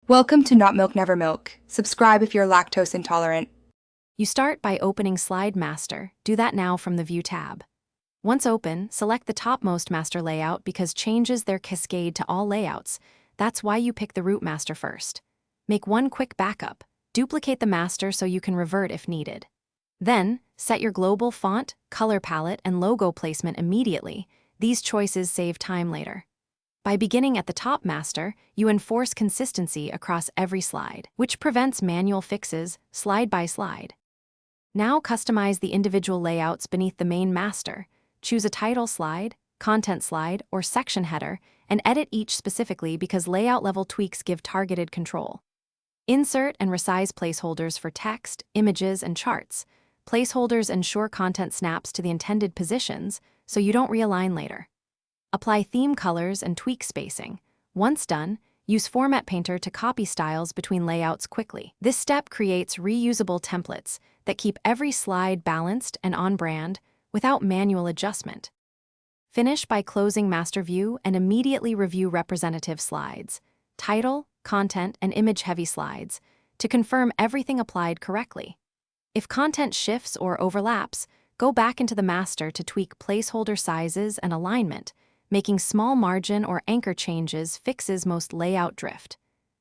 Welcome to Not Milk Never Milk. Subscribe if you're lactose intolerant. You start by opening Slide Master. Do that now from the View tab. Once open, select the topmost master layout because changes their cascade to all layouts. That's why you pick the root master first. Make one quick backup. Duplicate the master so you can revert if needed. Then, set your global font, color palette, and logo placement immediately. These choices save time later. By beginning at the top master, you enforce consistency across every slide, which prevents manual fixes slide by slide. Now customize the individual layouts beneath the main master. Choose a title slide, content slide, or section header, and edit each specifically because layout level tweaks give targeted control. Insert and resize placeholders for text, images, and charts. Placeholders ensure content snaps to the intended positions so you don't realign later. Apply theme colors and tweak spacing. Once done, use Format Painter to copy styles between layouts quickly. This step creates reusable templates that keep every slide balanced and on brand without manual adjustment. Finish by closing Master View and immediately review representative slides, title, content, and image-heavy slides to confirm everything applied correctly. If content shifts or overlaps, go back into the master to tweak placeholder sizes and alignment. Making small margin or anchor changes fixes most layout drift.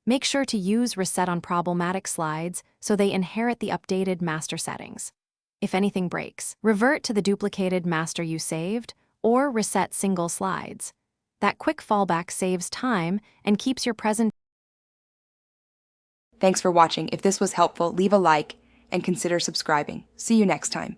Make sure to use Reset on problematic slides so they inherit the updated master settings. If anything breaks, revert to the duplicated master you saved or reset single slides. That quick fallback saves time and keeps your present. Thanks for watching. If this was helpful, leave a like and consider subscribing. See you next time.